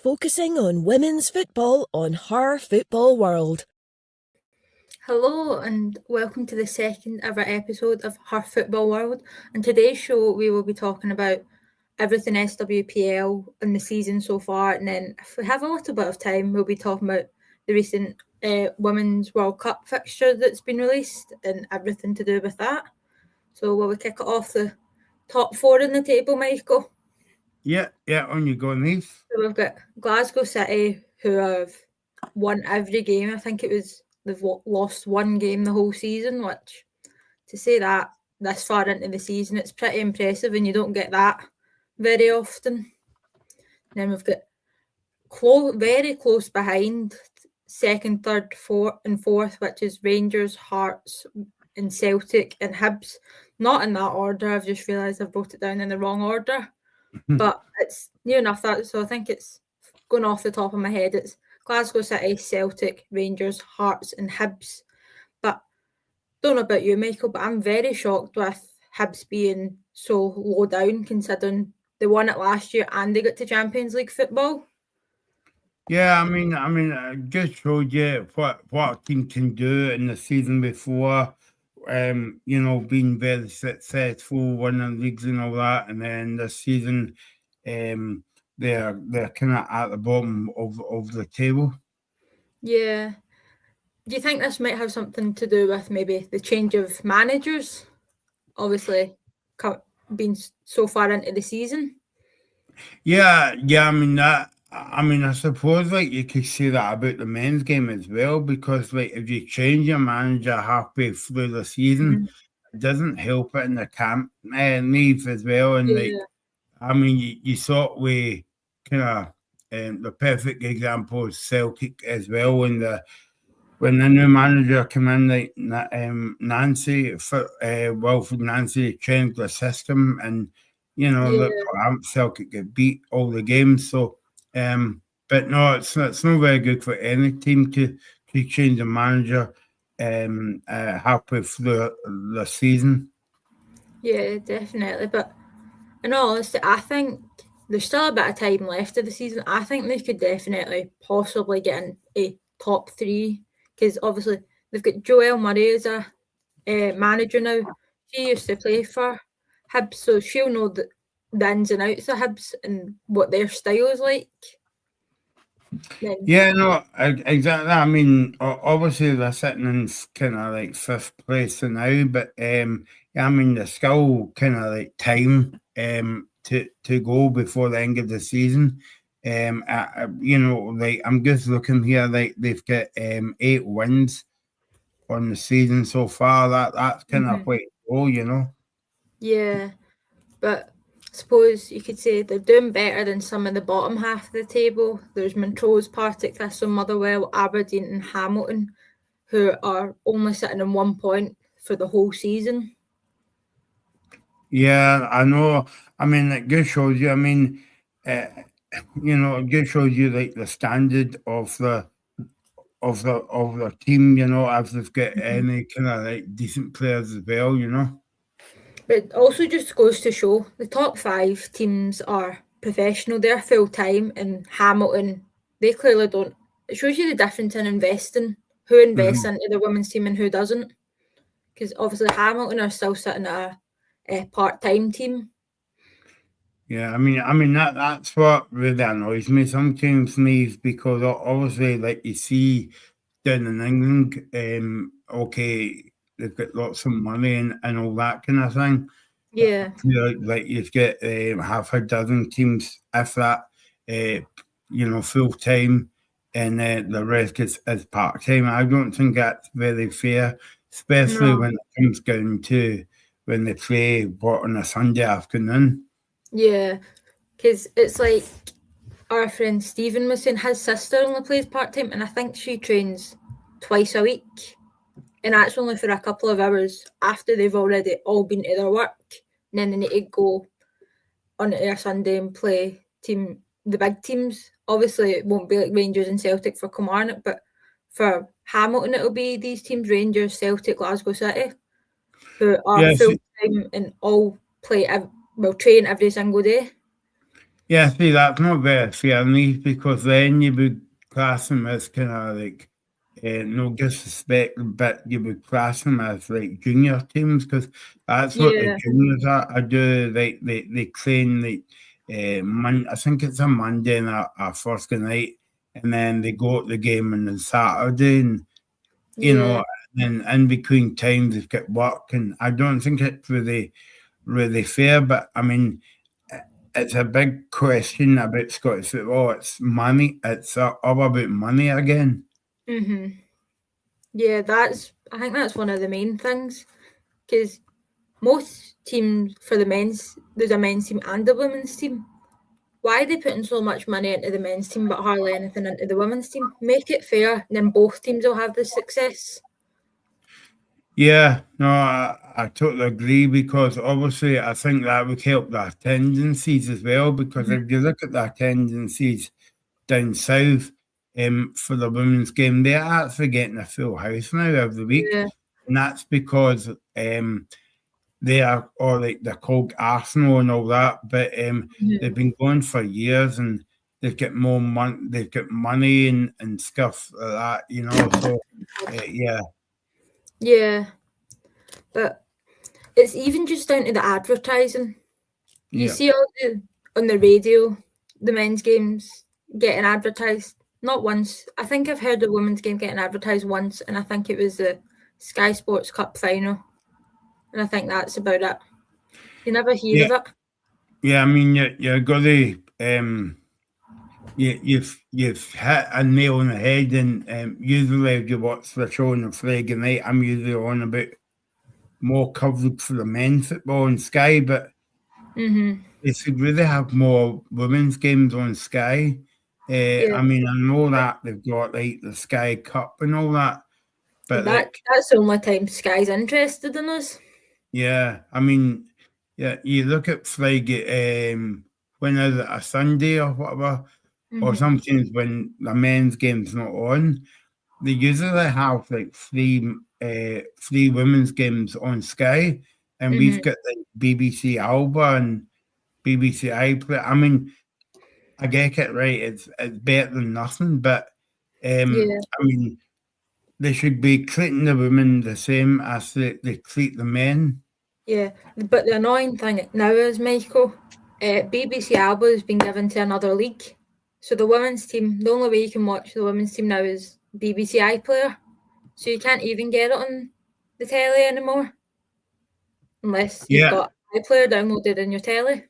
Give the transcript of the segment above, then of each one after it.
focusing on women's football on Her Football World. Hello and welcome to the second ever episode of Her Football World. On today's show, we will be talking about everything SWPL in the season so far, and then if we have a little bit of time, we'll be talking about the recent Women's World Cup fixture that's been released and everything to do with that. So will we kick it off the top four in the table, Michael? Yeah, on you go, Niamh. So we've got Glasgow City, who have won every game. I think they've lost one game the whole season, which, to say that this far into the season, it's pretty impressive, and you don't get that very often. And then we've got very close behind, second, third, fourth, which is Rangers, Hearts, and Celtic, and Hibs. Not in that order. I've just realised I've wrote it down in the wrong order. But it's near enough that, so I think it's going off the top of my head. It's Glasgow City, Celtic, Rangers, Hearts, and Hibs. But don't know about you, Michael, but I'm very shocked with Hibs being so low down, considering they won it last year and they got to Champions League football. Yeah, I mean, it just showed you what a team can do in the season before. Being very successful, winning leagues and all that, and then this season, they're kind of at the bottom of the table. Yeah. Do you think this might have something to do with maybe the change of managers? Obviously, being so far into the season. Yeah. I suppose you could say that about the men's game as well, because if you change your manager halfway through the season, it doesn't help it in the camp leave as well. And you saw it with kind of the perfect example is Celtic as well. When the new manager came in, Nancy, Wilfred Nancy changed the system, and Celtic get beat all the games. So. But no, it's not very good for any team to change the manager halfway through the season. Yeah, definitely. But in all honesty, I think there's still a bit of time left of the season. I think they could definitely possibly get in a top three, because obviously they've got Joelle Murray as a manager now. She used to play for Hibs, so she'll know the ins and outs of Hibs and what their style is like. Yeah, no, exactly. I mean, obviously they're sitting in kind of like fifth place now, but there's still kind of like time to go before the end of the season. I'm just looking here, like they've got 8 wins on the season so far. That's kind of quite low, Yeah, but I suppose you could say they're doing better than some of the bottom half of the table. There's Montrose, Partick Thistle, Motherwell, Aberdeen and Hamilton, who are only sitting on 1 point for the whole season. Yeah, I know. I mean, it just shows you, it just shows you like the standard of the team, if they've got any kind of like decent players as well, But it also just goes to show the top 5 teams are professional, they're full time, and Hamilton, they clearly don't. It shows you the difference in investing, who invests into the women's team and who doesn't. Because obviously Hamilton are still sitting at a part-time team. Yeah, that's what really annoys me sometimes, Niamh, because obviously, like you see down in England, okay, they've got lots of money and all that kind of thing. Yeah. Like you've got half a dozen teams, if that, full time, and the rest is part time. I don't think that's very fair, especially when it comes down to when they play on a Sunday afternoon. Yeah, because it's like our friend Stephen was saying his sister only plays part-time, and I think she trains twice a week, and that's only for a couple of hours after they've already all been to their work, and then they need to go on a Sunday and play the big teams. Obviously it won't be like Rangers and Celtic for Kilmarnock, but for Hamilton it'll be these teams, Rangers, Celtic, Glasgow City, who are full-time and all train every single day. Yeah, see, that's not very fair, Niamh, because then you would class them as kind of like, no disrespect, but you would class them as like junior teams because that's what the Yeah, juniors are. I do like they train like I think it's a Monday and a Thursday night, and then they go to the game on the Saturday, and you yeah. know, and in between times they've got work, and I don't think it's really fair. But I mean, it's a big question about Scottish football. It's money. It's all about money again. Mhm. Yeah, I think that's one of the main things because most teams for the men's, there's a men's team and a women's team. Why are they putting so much money into the men's team but hardly anything into the women's team? Make it fair, and then both teams will have the success. Yeah, no, I totally agree because obviously I think that would help the attendances as well. Because if you look at the attendances down south for the women's game, they're actually getting a full house now every week, Yeah. and that's because they are, or like they're called Arsenal and all that, but they've been going for years and they've got more money, they've got money and stuff like that, you know. So yeah, Yeah. But it's even just down to the advertising. You yeah, see on the radio, the men's games getting advertised. Not once. I think I've heard the women's game getting advertised once, and I think it was the Sky Sports Cup final. And I think that's about it. You never hear yeah, of it. yeah. I mean, you're gonna you've hit a nail on the head, and usually if you watch the show on a Friday night, I'm usually on about more coverage for the men's football on Sky, but they should really have more women's games on Sky. Yeah. I mean, I know that they've got like the Sky Cup and all that, but like, That's the only time Sky's interested in us. yeah, I mean, yeah, you look at Friday, when is it, a Sunday or whatever, or sometimes when the men's game's not on, they usually have like three women's games on Sky, and we've got like BBC Alba and BBC iPlayer. I mean, I get it right. It's better than nothing, but Yeah. I mean, they should be treating the women the same as they treat the men. Yeah, but the annoying thing now is, Michael, BBC Alba has been given to another league. So the women's team, the only way you can watch the women's team now is BBC iPlayer. So you can't even get it on the telly anymore unless you've Yeah, got iPlayer downloaded in your telly.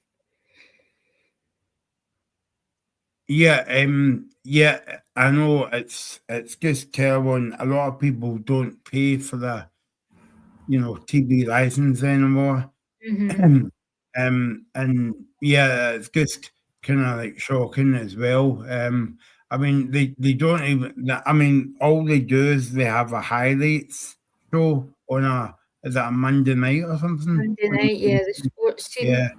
yeah. I know it's just terrible, and a lot of people don't pay for the TV license anymore. And yeah, it's just kind of like shocking as well. I mean, they don't even. I mean, all they do is they have a highlights show on is it a Monday night or something? Monday night, yeah, the sports team. Yeah,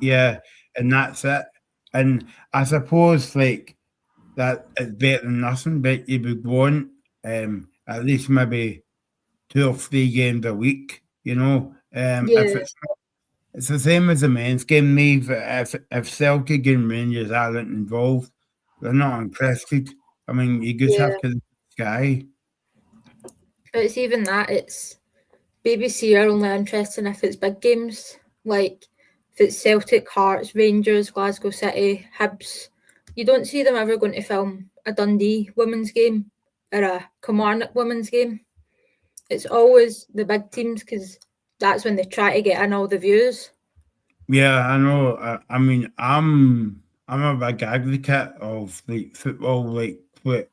yeah, and that's it. And I suppose like that is better than nothing, but you would want at least maybe 2 or 3 games a week. If Yeah, it's the same as the men's game, Neve. If Celtic and Rangers aren't involved, they're not interested. I mean, you just yeah. have to Sky. But it's even that, it's BBC are only interested if it's big games, like if it's Celtic, Hearts, Rangers, Glasgow City, Hibs. You don't see them ever going to film a Dundee women's game or a Kilmarnock women's game. It's always the big teams because that's when they try to get in all the views. Yeah, I know. I mean, I'm a big advocate of like football, like but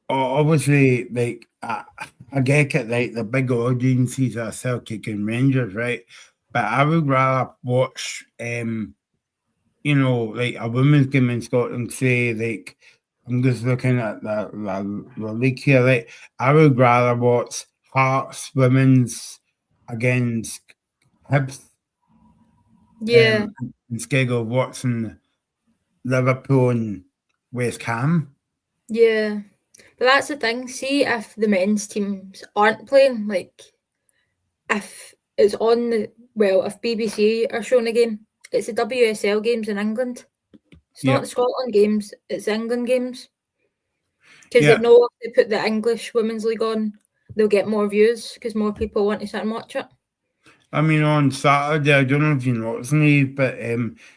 obviously, like I get it, like the big audiences are Celtic and Rangers, right? But I would rather watch like a women's game in Scotland, say, like, I'm just looking at the league here, like, I would rather watch Hearts women's against Hibs Yeah, instead of watching Liverpool and West Ham. yeah. But that's the thing. See, if the men's teams aren't playing, like if it's on if BBC are showing a game, it's the WSL games in England. It's Yeah. not the Scotland games, it's England games. Because Yeah. they know if they put the English Women's League on, they'll get more views because more people want to sit and watch it. I mean, on Saturday, I don't know if you noticed, Neve, but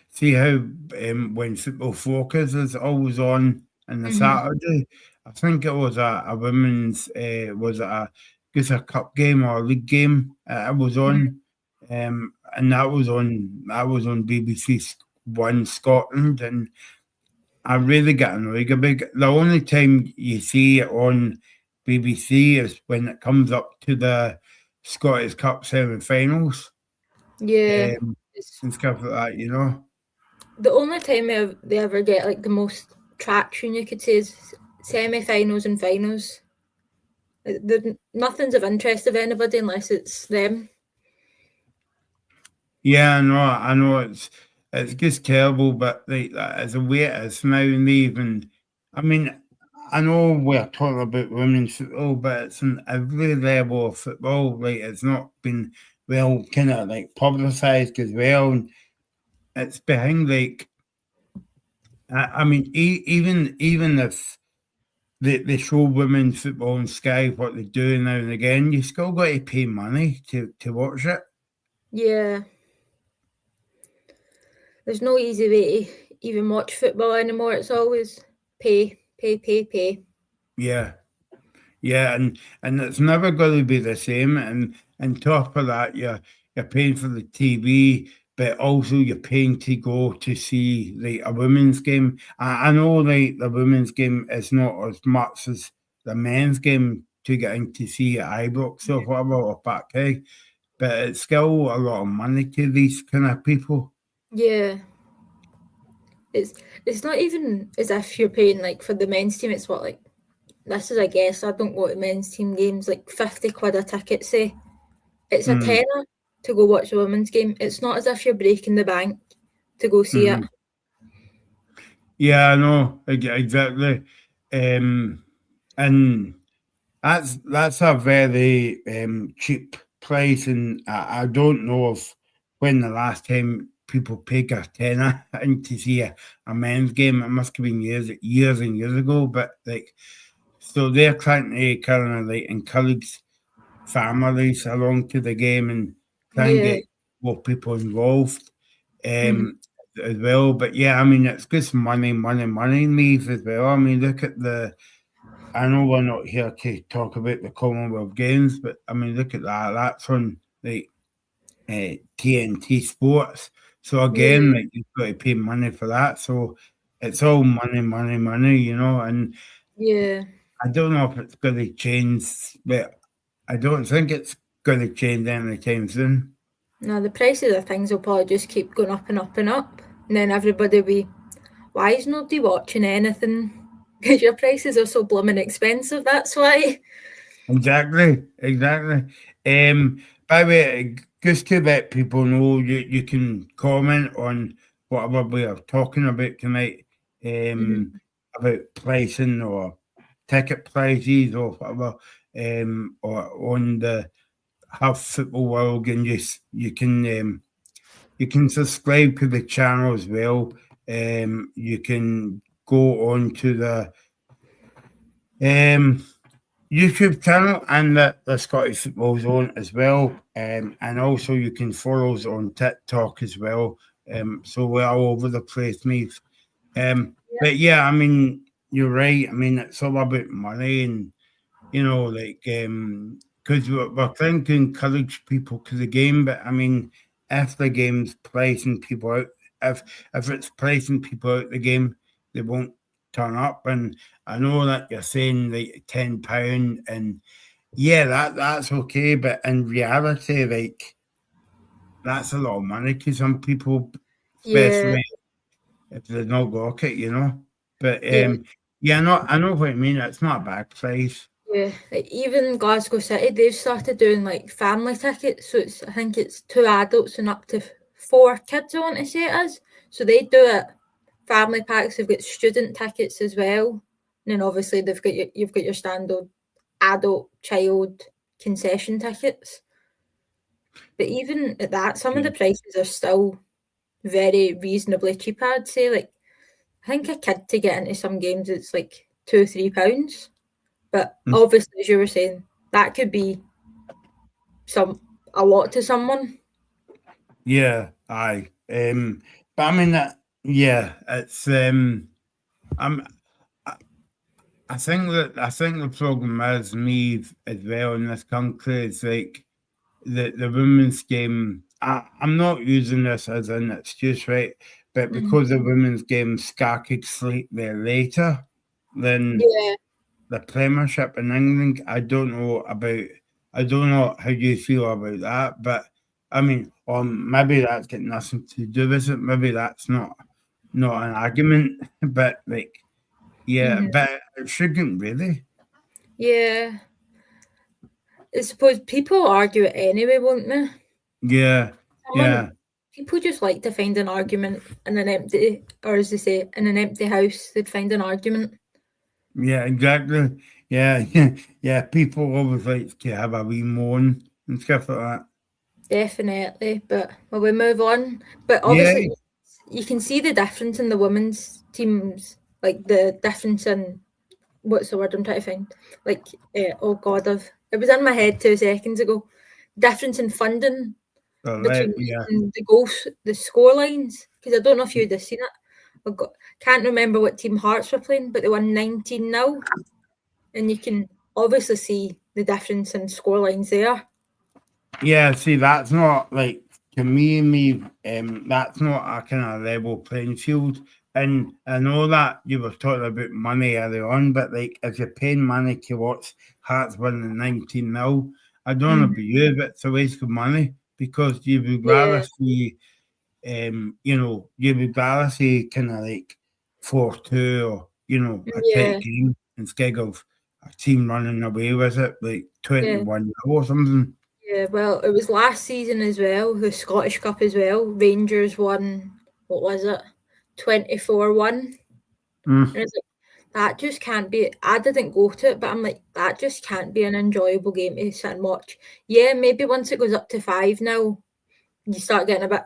see how when Football Focus is always on the Saturday, I think it was a women's, was it a cup game or a league game? It was on, and that was on BBC One Scotland, and I really get annoyed about it. The only time you see it on BBC is when it comes up to the Scottish Cup semi-finals. Yeah. And stuff like that, you know. The only time they ever get like the most traction, you could say, is semi-finals and finals. Nothing's of interest of anybody unless it's them. Yeah, I know it's just terrible, but like that is the way it is now, and even I mean, I know we're talking about women's football, but it's in every level of football. Like it's not been well kind of like publicized as well, and it's behind like I mean, even if they show women's football on Sky what they do now and again, you still got to pay money to watch it. Yeah. There's no easy way to even watch football anymore. It's always pay. Yeah. Yeah, and it's never going to be the same. And on top of that, you're paying for the TV, but also you're paying to go to see like a women's game. I know like the women's game is not as much as the men's game to get in to see at Ibrox or whatever or Parkhead, but it's still a lot of money to these kind of people. Yeah. It's not even as if you're paying like for the men's team. It's what like this is I guess I don't go to men's team games like 50 quid a ticket. Say it's a tenner to go watch a women's game. It's not as if you're breaking the bank to go see it. Yeah, I know exactly, and that's a very cheap price, and I don't know of when the last time people paid a tenner in to see a men's game. It must have been years and years ago, but like, so they're trying to kind of like encourage families along to the game and try and get more people involved as well. But yeah, I mean, it's just money, leaves as well. I mean, look at I know we're not here to talk about the Commonwealth Games, but I mean, look at that. That's on like TNT Sports. So again, like you've got to pay money for that. So it's all money, you know. And I don't know if it's going to change, but I don't think it's going to change anytime soon. No, the prices of things will probably just keep going up and up and up. And then everybody will be, why is nobody watching anything? Because your prices are so blooming expensive, that's why. Exactly. By the way, just to let people know, you can comment on whatever we are talking about tonight, about pricing or ticket prices or whatever, or on the Have Football World, and you can subscribe to the channel as well. You can go on to the YouTube channel and the Scottish Football Zone as well. And also you can follow us on TikTok as well. So we're all over the place, mate. But yeah, I mean, you're right. I mean, it's all about money and, you know, like, because we're trying to encourage people to the game, but I mean, if the game's pricing people out, if it's pricing people out the game, they won't turn up. And I know that you're saying like £10, and yeah, that's okay, but in reality, like that's a lot of money to some people, especially if they've not got it, you know. But I know what you mean. It's not a bad price. Yeah, like even Glasgow City, they've started doing like family tickets. So I think it's 2 adults and up to 4 kids, I want to say it is. So they do it family packs. They've got student tickets as well. And then obviously you've got your standard adult, child concession tickets. But even at that, some of the prices are still very reasonably cheap, I'd say. Like I think a kid to get into some games, it's like £2-3. But obviously, as you were saying, that could be a lot to someone. Yeah, aye. But I mean that. Yeah, it's. I think the problem is me as well in this country. It's like the women's game. I'm not using this as an excuse, right? But because the women's game started slightly later than Yeah. the Premiership in England, I don't know how you feel about that, but I mean, maybe that's got nothing to do with it. Maybe that's not an argument, but like, yeah, but it shouldn't really. Yeah. I suppose people argue it anyway, won't they? Yeah, yeah, People just like to find an argument in an empty, or as they say, in an empty house, they'd find an argument. yeah, exactly. Yeah, yeah, yeah. People always like to have a wee moan and stuff like that. Definitely, but will we move on? But Yeah, obviously, you can see the difference in the women's teams, like the difference in what's the word I'm trying to find? Like, oh God, it was in my head 2 seconds ago. Difference in funding between yeah. the goals, the score lines. Because I don't know if you'd have seen it. Can't remember what team Hearts were playing, but they won 19-0, and you can obviously see the difference in score lines there. Yeah, see, that's not like to me. That's not a kind of level playing field. And I know that you were talking about money earlier on, but like if you're paying money to watch Hearts winning 19-0, I don't know about you, but it's a waste of money because you would rather see, you would rather see kind of like 4-2 or a tight game instead of a team running away with it like 21 or something. Yeah, well, it was last season as well, the Scottish Cup as well. Rangers won, what was it, 24-1. And it's like, that just can't be, I didn't go to it, but I'm like, that just can't be an enjoyable game to sit and watch. Yeah, maybe once it goes up to 5 now, you start getting a bit,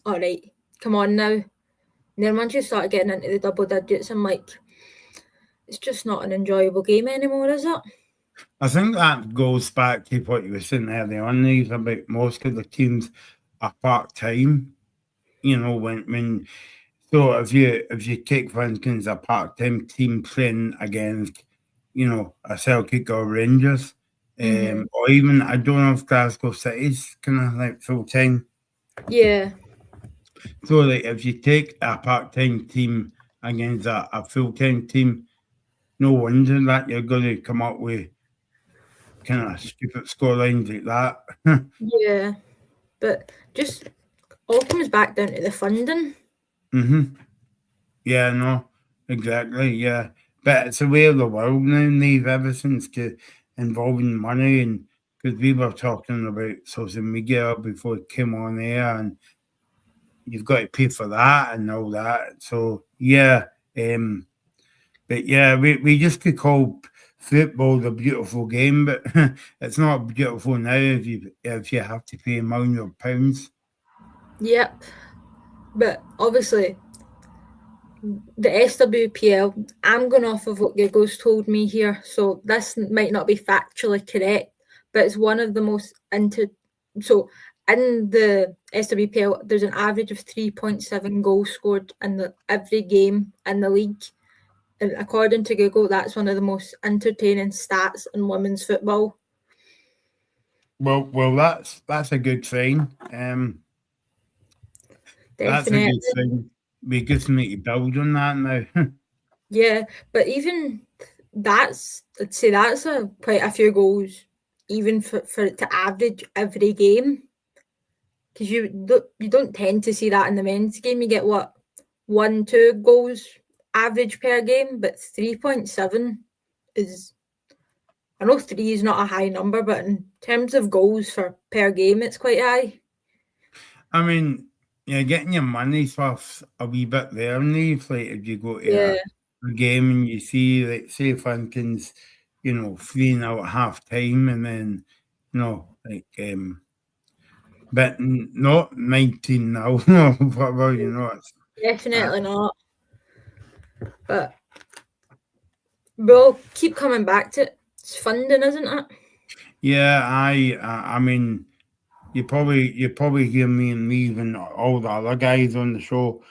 all right, come on now. And then once you start getting into the double digits, I'm like, it's just not an enjoyable game anymore, is it? I think that goes back to what you were saying earlier on, Neve, about most of the teams are part time. So if you take for instance a part time team playing against, a Celtic or Rangers, or even I don't know if Glasgow City's kind of like full time. Yeah. So like if you take a part time team against a full time team, no wonder that you're going to come up with kind of stupid scorelines like that. Yeah, but just all comes back down to the funding. Yeah, no, exactly. Yeah, but it's the way of the world now. Neve, everything's involving money, and because we were talking about social media before it came on air, and you've got to pay for that and all that. So yeah, but yeah, we just could call football the beautiful game, but it's not beautiful now if you have to pay £1 million. Yep, but obviously the SWPL, I'm going off of what Giggles told me here, so this might not be factually correct, but it's one of the most so in the SWPL, there's an average of 3.7 goals scored in every game in the league. And according to Google, that's one of the most entertaining stats in women's football. Well, that's a good thing. That's a good thing. We just need to build on that now. Yeah, but even I'd say that's quite a few goals, even for it to average every game. Because you don't tend to see that in the men's game. You get 1-2 goals average per game, but 3.7 is, I know 3 is not a high number, but in terms of goals per game, it's quite high. I mean, you're getting your money's worth a wee bit there, Neve. Like if you go to a game and you see, like, say, for instance, 3-0 at half time, and then, but not 19 now, whatever, it's Definitely not. But we'll keep coming back to it. It's funding, isn't it? Yeah, I mean, you probably hear me and Lee and all the other guys on the show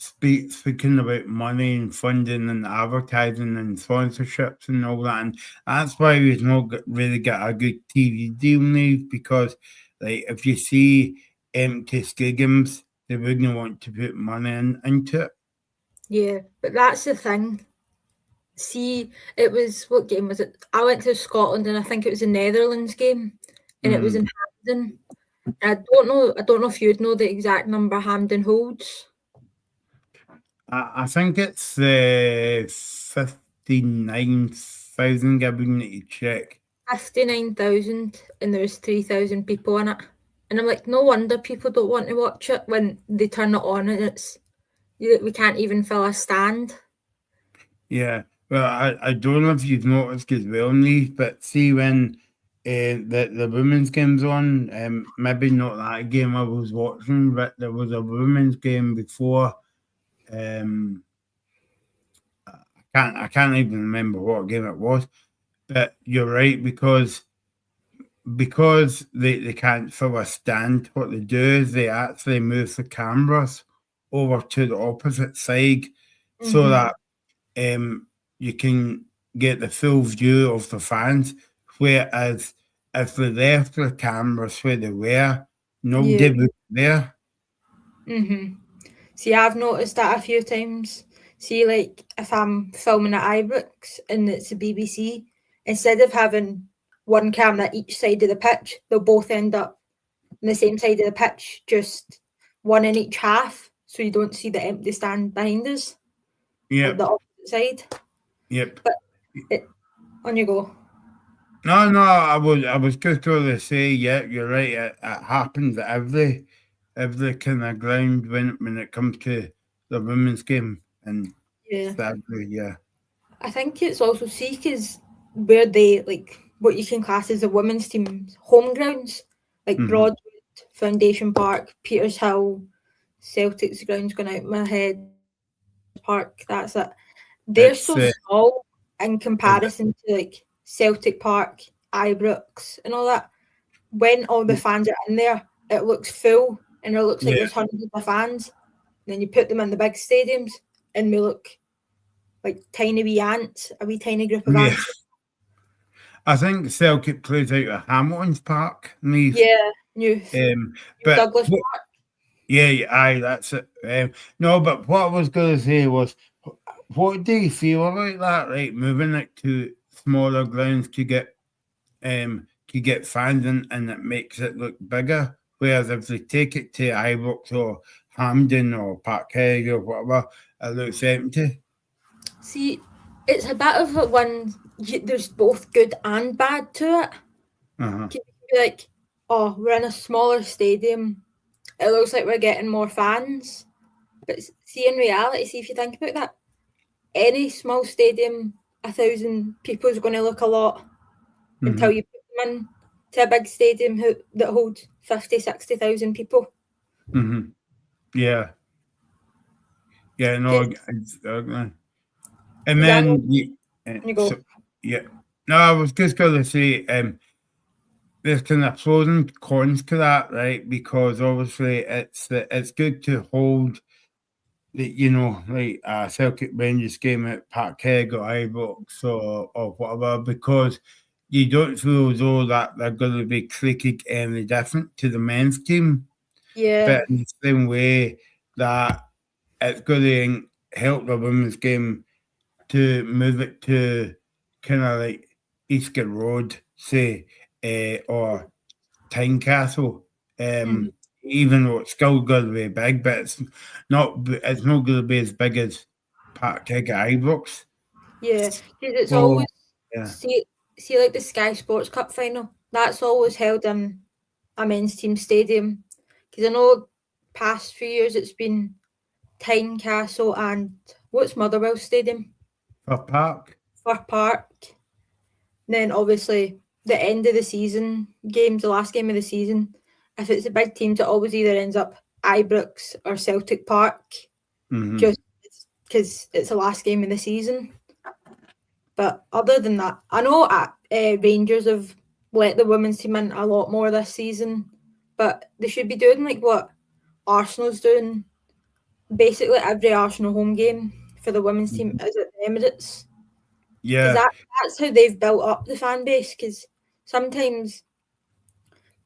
speaking about money and funding and advertising and sponsorships and all that, and that's why we've not really got a good TV deal now, because like if you see empty stadiums, they wouldn't want to put money into it. Yeah, but that's the thing. See, it was, what game was it? I went to Scotland and I think it was a Netherlands game, and it was in Hampden. And I don't know if you'd know the exact number Hampden holds. I think it's 59,000. I would need to check. 59,000, and there was 3,000 people in it. And I'm like, no wonder people don't want to watch it when they turn it on and we can't even fill a stand. Yeah, well, I don't know if you've noticed as well, Neith, but see when the women's game's on, maybe not that game I was watching, but there was a women's game before. I can't even remember what game it was, but you're right, because they can't fill a stand. What they do is they actually move the cameras over to the opposite side, so that you can get the full view of the fans. Whereas if they left the cameras where they were, nobody would be there. See, I've noticed that a few times. See, like if I'm filming at Ibrox and it's the BBC, instead of having one camera each side of the pitch, they'll both end up on the same side of the pitch, just one in each half, so you don't see the empty stand behind us. Yeah, The opposite side. Yep. But on you go. No, I was just going to say, yeah, you're right. It happens at every kind of ground when it comes to the women's game, and sadly, yeah. I think it's also because where they, like, what you can class as the women's team's home grounds, like Broadwood, Foundation Park, Peters Hill, Celtic's grounds going out my head, Park, that's it. They're so small in comparison to like Celtic Park, Ibrox and all that. When all the fans are in there, it looks full and it looks like there's hundreds of fans. And then you put them in the big stadiums and we look like tiny wee ants, a wee tiny group of ants. I think Celtic plays out at Hamilton's Park. New but Douglas Park. Yeah, aye, that's it. No, but what I was going to say was, what do you feel about that? Right, moving it to smaller grounds to get fans in, and it makes it look bigger. Whereas if they take it to Ibrox or Hampden or Parkhead or whatever, it looks empty. See, it's a bit of a one. There's both good and bad to it. You can be like, oh, we're in a smaller stadium. It looks like we're getting more fans. But see, in reality, see if you think about that, any small stadium, 1,000 people is going to look a lot until you put them in to a big stadium that holds 50, 60,000 people. Yeah. Yeah, no, exactly. And then, you go. No, I was just going to say, there's kind of pros and cons to that, right? Because obviously it's good to hold like a Celtic Rangers game at Parkhead or Ibrox or whatever, because you don't feel as though that they're going to be treated any different to the men's team. Yeah. But in the same way that it's going to help the women's game to move it to kind of like Eastgate Road, say, or Tynecastle, even though it's still going to be big, but it's not going to be as big as Parkhead at Ibrox. Yeah, it's always see like the Sky Sports Cup final. That's always held in a men's team stadium, because I know past few years it's been Tynecastle and what's Motherwell Stadium? Firth Park. And then obviously the end of the season games, the last game of the season, if it's a big team, it always either ends up Ibrox or Celtic Park. Just because it's the last game of the season. But other than that, I know Rangers have let the women's team in a lot more this season, but they should be doing like what Arsenal's doing. Basically, every Arsenal home game for the women's team is at the Emirates. Yeah. Because that's how they've built up the fan base. Because sometimes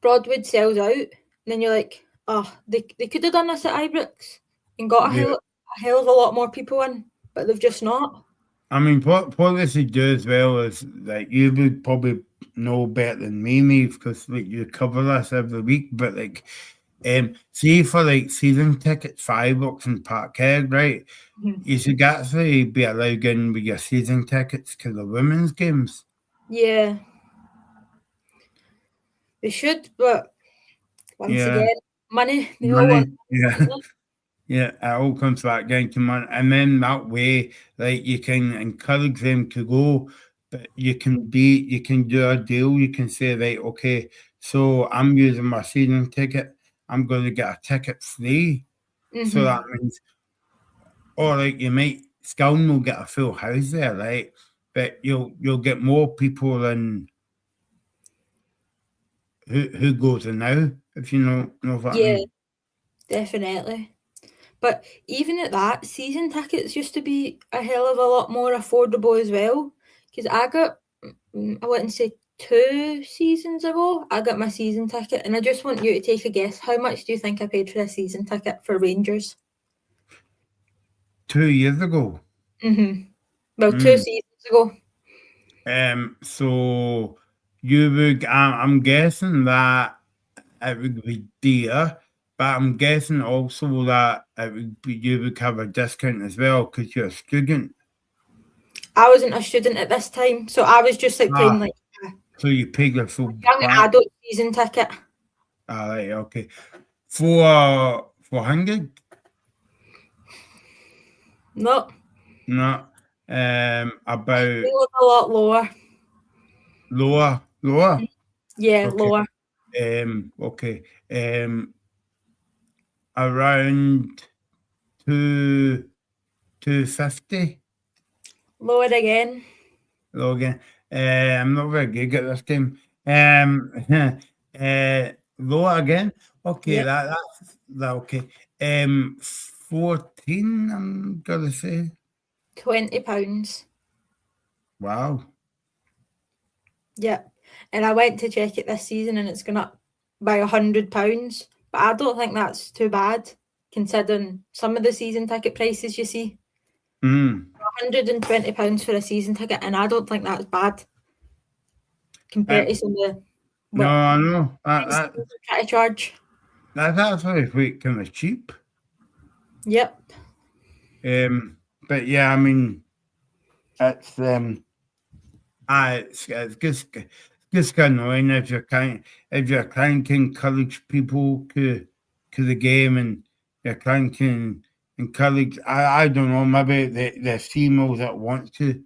Broadwood sells out, and then you're like, oh, they could have done this at Ibrox and got a hell of a lot more people in, but they've just not. I mean, what they should do as well is, like, you would probably know better than me, Maeve, because like you cover this every week. But like, see for like season tickets, $5 in Parkhead, right? Mhm. You should actually be allowed in with your season tickets to the women's games. Yeah, they should, but once again, money. They all want money. Yeah, it all comes back down to money, and then that way, like, you can encourage them to go, but you can do a deal. You can say, right, okay, so I'm using my season ticket. I'm going to get a ticket free. So that means, or like you might still not get a full house there, right? But you'll get more people than who goes in now, if you know what I mean. Definitely. But even at that, season tickets used to be a hell of a lot more affordable as well. Because I wouldn't say 2 seasons ago, I got my season ticket, and I just want you to take a guess. How much do you think I paid for a season ticket for Rangers? 2 years ago. Well, 2 seasons ago. So you would, I'm guessing that it would be dear, but I'm guessing also that you would have a discount as well because you're a student. I wasn't a student at this time, so I was just like paying like so you paid your full young adult season ticket. Right, okay. 400? No. No. About It was a lot lower. Lower? Yeah, okay. lower. Okay. Around 250. Lower again. Lower again. I'm not very good at this game. Lower again. Okay, Yep. that's okay. 14, I'm gonna say. £20. Wow. Yep. And I went to check it this season and it's gone up by £100. But I don't think that's too bad, considering some of the season ticket prices you see. £120 for a season ticket, and I don't think that's bad compared to some of the No. try to charge. That's actually quite kind of cheap. Yep. But yeah, I mean, it's just annoying if you're trying to encourage people to the game, and you're trying to encourage, I don't know, maybe the females that want to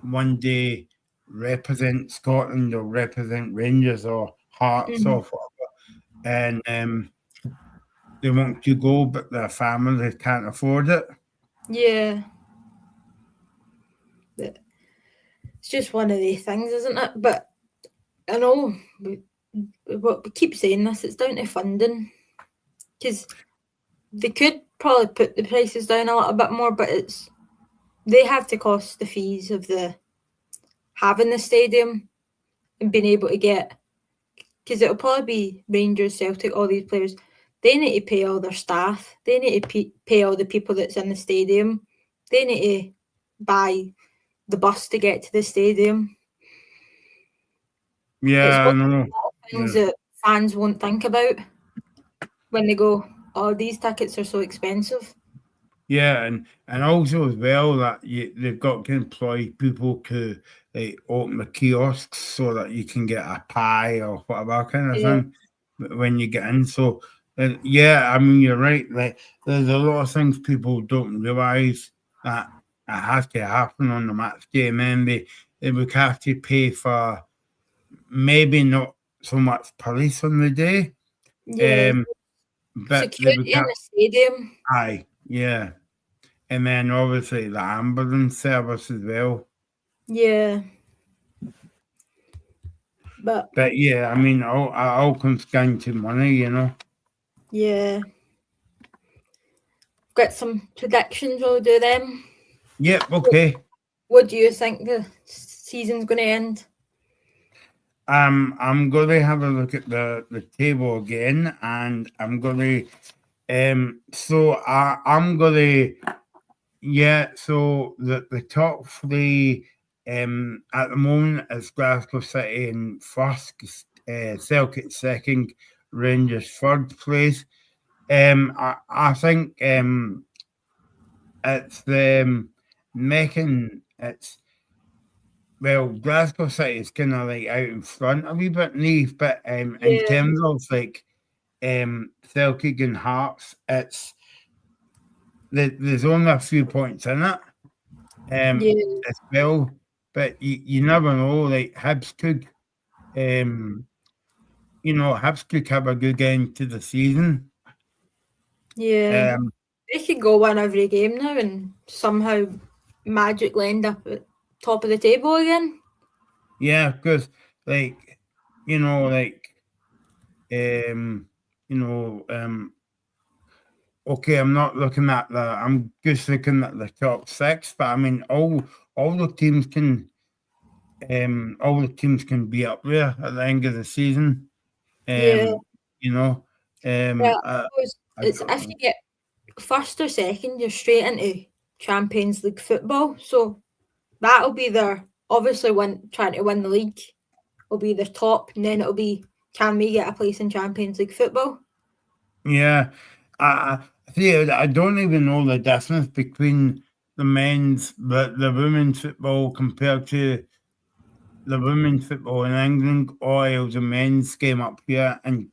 one day represent Scotland or represent Rangers or Hearts or whatever, and they want to go, but their family can't afford it. Yeah. It's just one of these things, isn't it? But I know we keep saying this, it's down to funding. Because they could probably put the prices down a little bit more, but they have to cost the fees of having the stadium and being able to get, because it'll probably be Rangers, Celtic, all these players. They need to pay all their staff. They need to pay all the people that's in the stadium. They need to buy the bus to get to the stadium. Yeah, I know. Things that fans won't think about when they go, oh, these tickets are so expensive. Yeah, and also as well that they've got to employ people to like open the kiosks so that you can get a pie or whatever kind of thing when you get in. So yeah, I mean, you're right. Like, there's a lot of things people don't realise that it has to happen on the match day, and then they would have to pay for maybe not so much police on the day. Yeah. But security in the stadium. Aye, yeah. and then obviously the ambulance service as well. Yeah. But yeah, I mean, it all comes down to money, you know. yeah. Got some predictions, we'll do them. Yep, okay. What do you think the season's going to end? I'm going to have a look at the table again, and I'm going to, so I'm going to, yeah, so the top three at the moment is Glasgow City in first, Celtic second, Rangers third place. I think it's the making it's well, Glasgow City is kind of like out in front a wee bit, Neve, but in Yeah. terms of like Celtic and Hearts, it's there's only a few points in it. Yeah. As well, but you never know. Like Hibs could, Hibs could have a good end to the season. Yeah. They could go win every game now and somehow magically end up at top of the table again. Yeah, because like okay, I'm not looking at I'm just looking at the top six, but I mean all the teams can be up there at the end of the season. Yeah. Well, I suppose it's if you get first or second, you're straight into Champions League football. So that'll be their obviously trying to win the league will be their top, and then it'll be can we get a place in Champions League football? Yeah, I see. I don't even know the difference between the the women's football compared to the women's football in England or the men's game up here in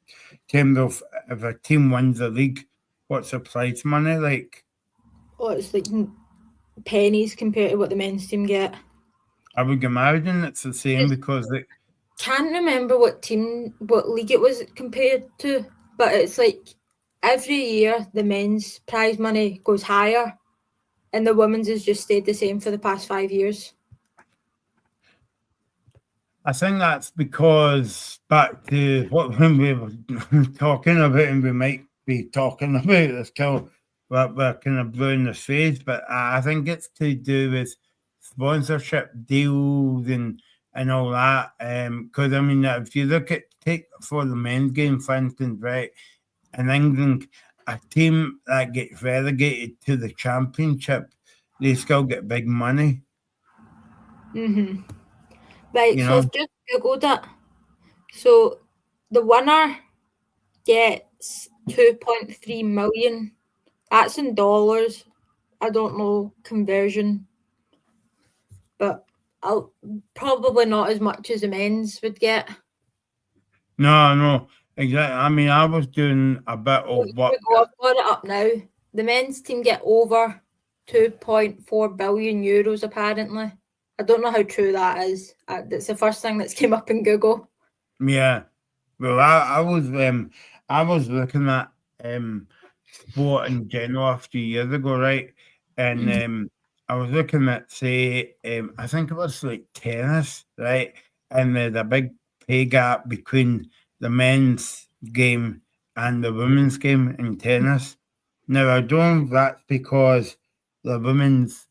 terms of if a team wins the league, what's the prize money like? Oh, it's like pennies compared to what the men's team get. I would imagine it's the same because can't remember what league it was compared to, but it's like every year the men's prize money goes higher and the women's has just stayed the same for the past 5 years. I think that's because back to what when we were talking about, and we might be talking about this till we're kind of blowing the face, but I think it's to do with sponsorship deals and all that. Because I mean, if you take for the men's game, for instance, right, in England, a team that gets relegated to the championship, they still get big money. Mm-hmm. Right, so I've just googled it. So the winner gets 2.3 million. That's in dollars. I don't know conversion, but I'll probably not as much as the men's would get. No, exactly. I mean, I was doing a bit of what. I've got it up now. The men's team get over 2.4 billion euros, apparently. I don't know how true that is. That's the first thing that's came up in Google. Yeah. Well, I was looking at sport in general a few years ago, right? And I was looking at, say, I think it was like tennis, right? And there's a big pay gap between the men's game and the women's game in tennis. Now, I don't know if that's because the women's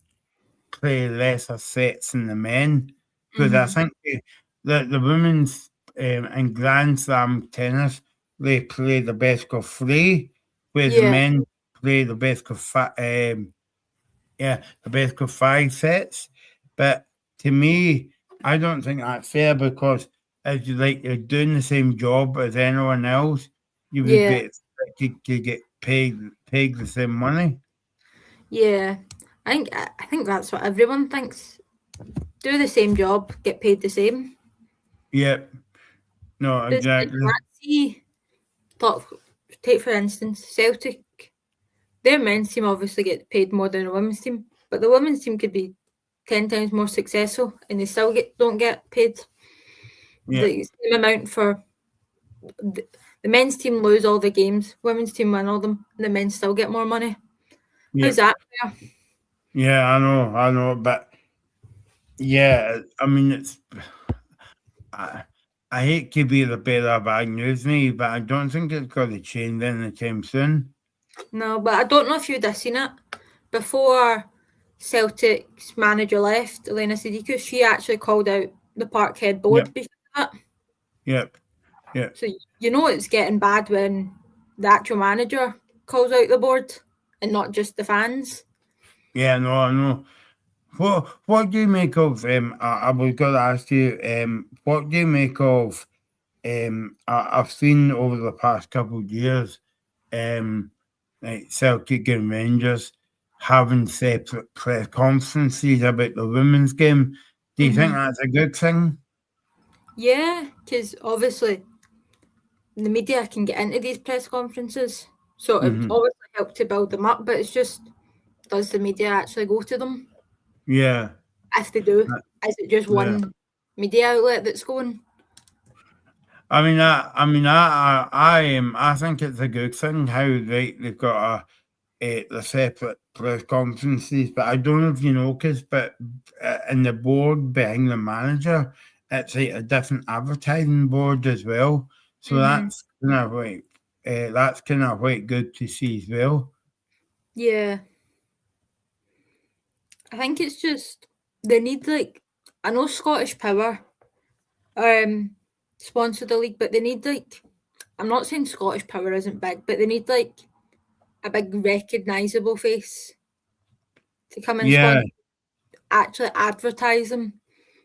play lesser sets than the men, because I think the women's in Grand Slam tennis, they play the best of three, whereas the men play the best of five sets. But to me, I don't think that's fair because as you're doing the same job as anyone else, you would be expected to get paid the same money. Yeah, I think that's what everyone thinks. Do the same job, get paid the same. Yep. No, exactly. Take for instance, Celtic. Their men's team obviously get paid more than the women's team, but the women's team could be 10 times more successful, and they still don't get paid the same amount for. The men's team lose all the games, women's team win all them, and the men still get more money. How's that fair? Yeah, I know, but yeah, I mean, I, I hate to be the bearer of bad news, me, but I don't think it's going to change anytime soon. No, but I don't know if you'd have seen it before Celtic's manager left, Elena Sadiku. She actually called out the Parkhead board Yep, because of that. yep, yep. So you know it's getting bad when the actual manager calls out the board and not just the fans. Yeah, no, I know. What do you make of I was gonna ask you, what do you make of I've seen over the past couple of years, like Celtic and Rangers having separate press conferences about the women's game. Do you think that's a good thing? Yeah, because obviously the media can get into these press conferences. So it Hmm. obviously helped to build them up, but it's just, does the media actually go to them? Yeah, If they do, uh, is it just yeah. one media outlet that's going? I think it's a good thing how they've got the separate press conferences, but I don't know if you noticed, but in the board behind the manager, it's like a different advertising board as well. So that's kind of like good to see as well. Yeah, I think it's just they need like, I know Scottish Power um sponsor the league, but they need like, I'm not saying Scottish Power isn't big, but they need like a big recognisable face to come and Yeah, sponsor, actually advertise them.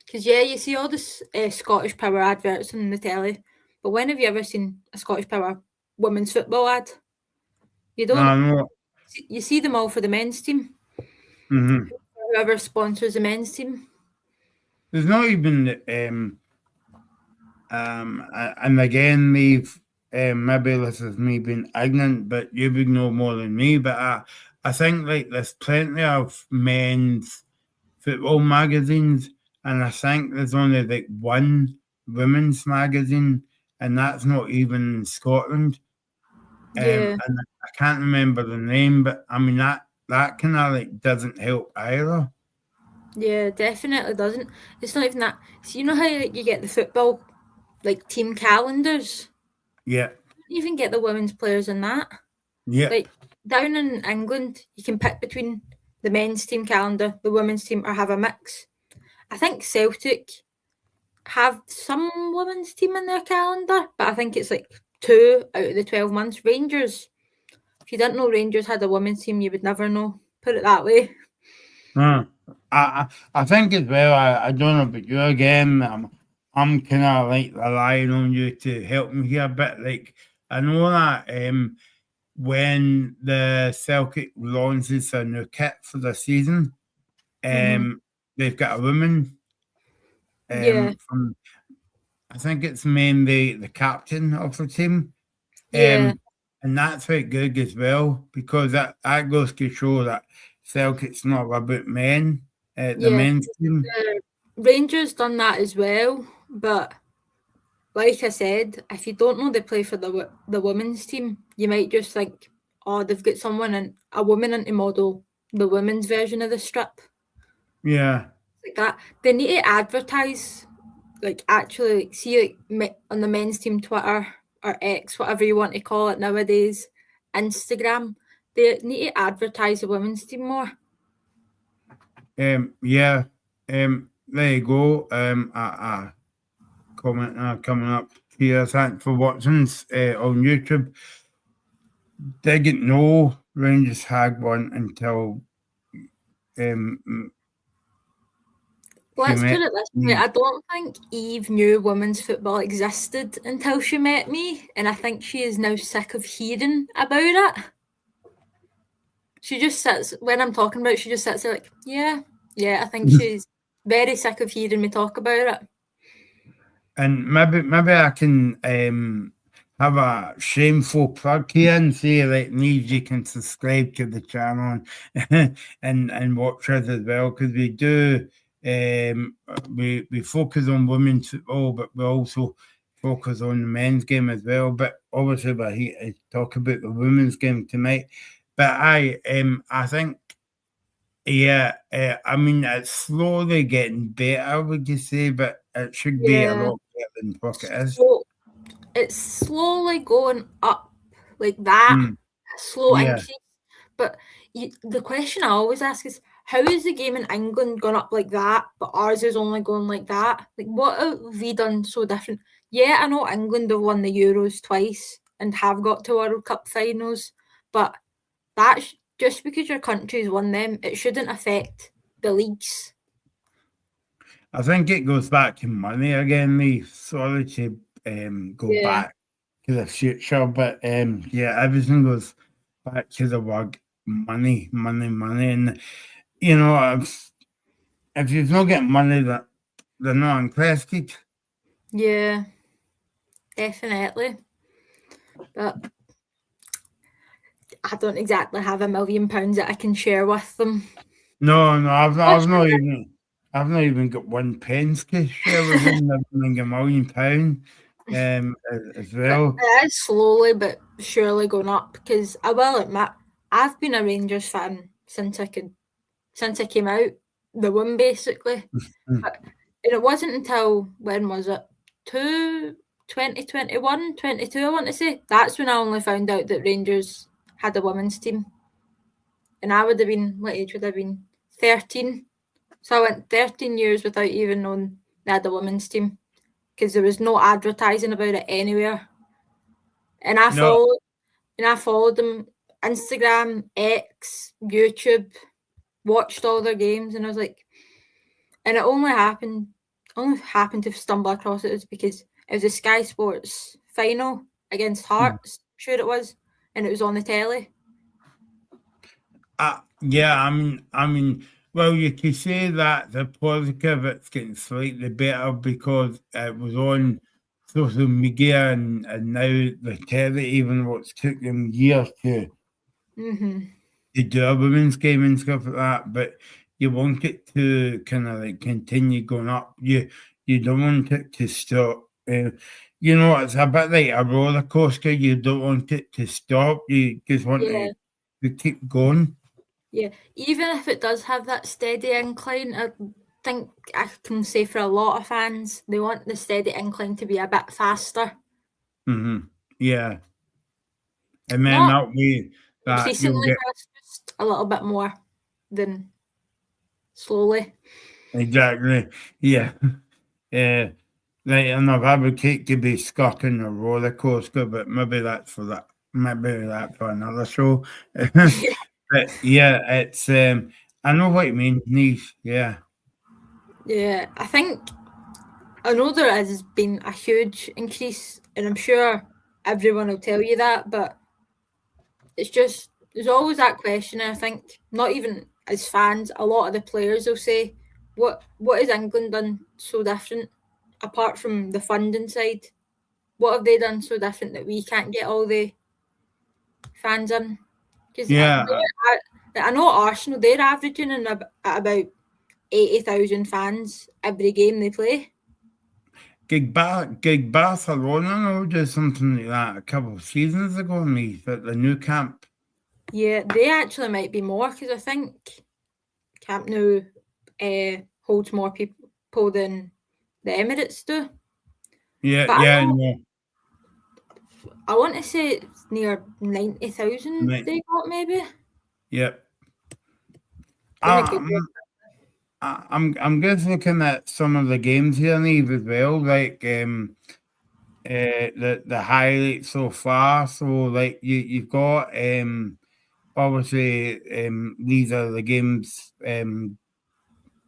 Because yeah, you see all this Scottish Power adverts on the telly, but when have you ever seen a Scottish Power women's football ad? You don't. I know. You see them all for the men's team. Hmm. Whoever sponsors the men's team. There's not even and again, maybe this is me being ignorant, but you would know more than me. But I think like there's plenty of men's football magazines, and I think there's only like one women's magazine, and that's not even in Scotland. Yeah, And I can't remember the name, but I mean that kind of like doesn't help either. yeah, definitely doesn't. It's not even that. So you know how like you get the football like team calendars. Yeah, You even get the women's players in that. yeah. Like down in England, you can pick between the men's team calendar, the women's team, or have a mix. I think Celtic have some women's team in their calendar, but I think it's like 2 out of the 12 months. Rangers, if you didn't know Rangers had a women's team, you would never know. Put it that way. Huh. I think as well. I don't know about you again. I'm kind of like relying on you to help me here a bit. Like I know that when the Celtic launches a new kit for the season, Hmm. they've got a woman Yeah, from I think it's mainly the captain of the team. yeah, And that's quite good as well because that goes to show that Celtic's not about men, the yeah. men's team. The Rangers done that as well, but like I said, if you don't know they play for the women's team, you might just think, oh, they've got someone and a woman in to model the women's version of the strip. Yeah, Like that. They need to advertise, like actually like, see like on the men's team Twitter or X, whatever you want to call it nowadays, Instagram. They need to advertise the women's team more. yeah. There you go. A comment coming up here. Thanks for watching on YouTube. Didn't know Rangers had one until um she Let's put met it this way, me. I don't think Eve knew women's football existed until she met me, and I think she is now sick of hearing about it. She just sits, when I'm talking about it, she just sits there like, yeah, yeah, I think she's very sick of hearing me talk about it. And maybe I can have a shameful plug here and say like needs you can subscribe to the channel and watch us as well because we do we focus on women's football but we also focus on the men's game as well. But obviously we're here to talk about the women's game tonight. But I think Yeah, I mean, it's slowly getting better, would you say? But it should be a Yeah. lot better than what it is. So it's slowly going up like that, Mm, slow yeah. increase. But the question I always ask is, how is the game in England gone up like that, but ours is only going like that? Like, what have we done so different? Yeah, I know England have won the Euros twice and have got to World Cup finals, but that's just because your country's won them, it shouldn't affect the leagues. I think it goes back to money again. Sorry to go Yeah. back to the future, but yeah, everything goes back to the word money, money, money, and you know, if you've not got money, that they're not interested. Yeah, definitely. But I don't exactly have £1 million that I can share with them. No, I've What's not even got one pence to share with them. Never mind £1 million, as But well. it is slowly but surely going up, because I will admit I've been a Rangers fan since I came out the womb, basically. Mm. But, and it wasn't until, when was it? 2021, 22, I want to say. That's when I only found out that Rangers had a women's team. And I would have been, what age would I have been? 13. So I went 13 years without even knowing they had a women's team, because there was no advertising about it anywhere. And I No, followed them Instagram, X, YouTube, watched all their games, and I was like, and it only happened to stumble across it is because it was a Sky Sports final against Hearts, sure it was, and it was on the telly. yeah, I mean, well, you could say that the positive it's getting slightly better because it was on social media and now the telly, even what's took them years to do a women's game and stuff like that, but you want it to kind of like continue going up. You don't want it to stop. You know, it's a bit like a roller coaster. You don't want it to stop. You just want Yeah. it to keep going. Yeah, even if it does have that steady incline, I think I can say for a lot of fans, they want the steady incline to be a bit faster. Yeah, and then Not that way that you'll increasingly get fast, just a little bit more than slowly. exactly. Yeah, yeah. Like, and I've advocate to be stuck in a roller coaster, but maybe that's for that. Maybe that's for another show. But yeah, it's I know what you mean, niche. Yeah, Yeah, I know there has been a huge increase, and I'm sure everyone will tell you that, but it's just, there's always that question, and I think not even as fans, a lot of the players will say, what has England done so different apart from the funding side? What have they done so different that we can't get all the fans in? Because yeah. I know Arsenal, they're averaging at about 80,000 fans every game they play. Gig Barcelona know do something like that a couple of seasons ago. Me at the new camp. Yeah, they actually might be more, because I think Camp Nou holds more people than the Emirates do. Yeah, But yeah, no. I want to say it's near 90,000 they got, maybe. Yep. Doing a good job. I'm just looking at some of the games here, Neve, as well. Like the highlights so far. So like you've got obviously these are the games you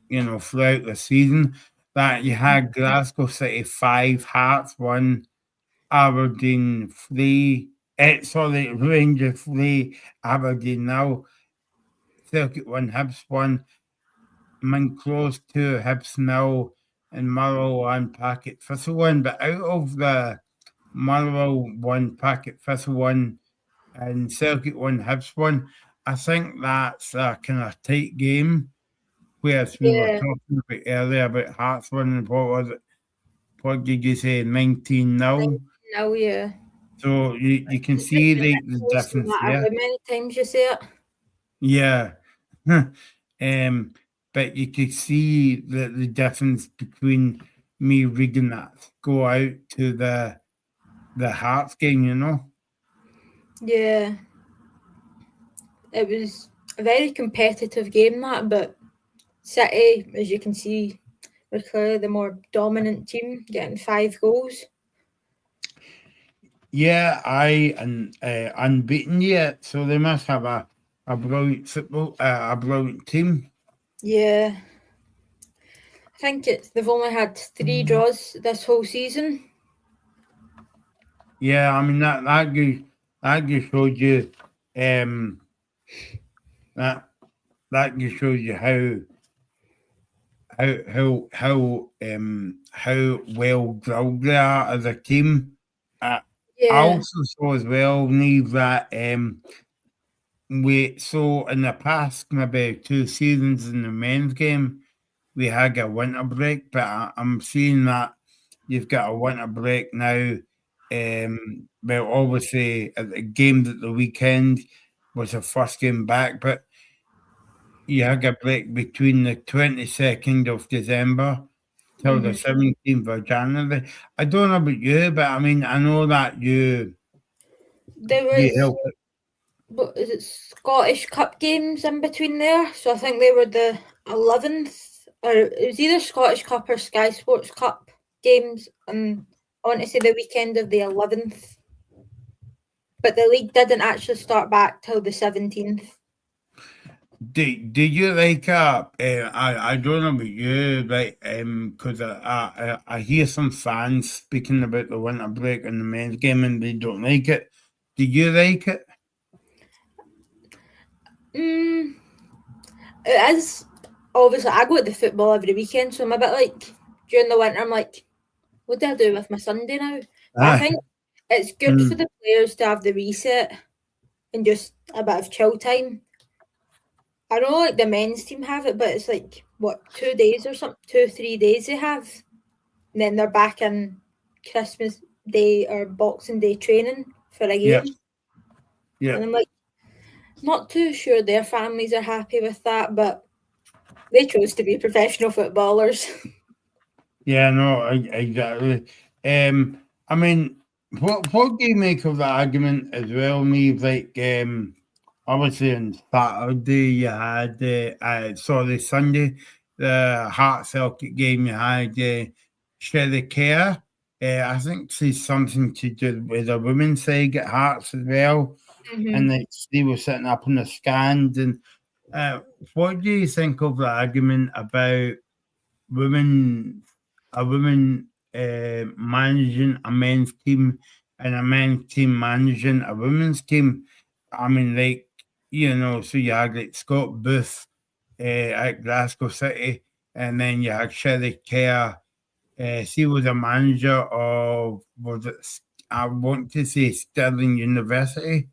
know throughout the season that you had Glasgow City 5, Hearts 1, Aberdeen 3, sorry, Rangers 3, Aberdeen now, Celtic 1, Hibs 1, Close 2, Hibs 0, and Motherwell 1, Packet Thistle 1. But out of the Motherwell 1, Packet Thistle 1, and Celtic 1, Hibs 1, I think that's a kind of tight game. Whereas we were Yeah. talking about earlier about Hearts 1, and what was it? What did you say? 19-0? Now, yeah. So you can see the difference No matter there. how many times you say it. Yeah. But you could see the difference between me reading that go out to the Hearts game, you know. Yeah. It was a very competitive game, that, but City, as you can see, were clearly the more dominant team, getting 5 goals. Yeah, unbeaten yet, so they must have a brilliant football, a brilliant team. Yeah. I think they've only had 3 draws this whole season. Yeah, I mean that just shows you that just shows you how well drilled they are as a team. I Yeah. also saw as well, Neve, that so in the past maybe 2 seasons in the men's game, we had a winter break, but I'm seeing that you've got a winter break now. Well, obviously, at the game at the weekend was the first game back, but you had a break between the 22nd of December till the 17th of January. I don't know about you, but I mean, I know that you help. What is it, Scottish Cup games in between there? So I think they were the 11th, or it was either Scottish Cup or Sky Sports Cup games, and I want to say the weekend of the 11th. But the league didn't actually start back till the 17th. Did you like I don't know about you, like because I hear some fans speaking about the winter break and the men's game and they don't like it. Did you like it? It is, obviously I go to the football every weekend, so I'm a bit like, during the winter I'm like, what do I do with my Sunday now? But I think it's good for the players to have the reset and just a bit of chill time. I know like the men's team have it, but it's like, what, 2 days or something, 2 3 days they have, and then they're back in Christmas Day or Boxing Day training for a game. Yeah. And I'm like, not too sure their families are happy with that, but they chose to be professional footballers. Yeah, no, exactly. I mean, what do you make of the argument as well, Neve? Like, obviously on Saturday you had Sunday, the Heart Celtic game. You had Sherry Kerr. I think she's something to do with the women's side at Hearts as well, and they were sitting up in the stand. And what do you think of the argument about a woman managing a men's team and a men's team managing a women's team? I mean, like, you know, so you had like Scott Booth at Glasgow City, and then you had Sherry Kerr. She was a manager of, I want to say Stirling University.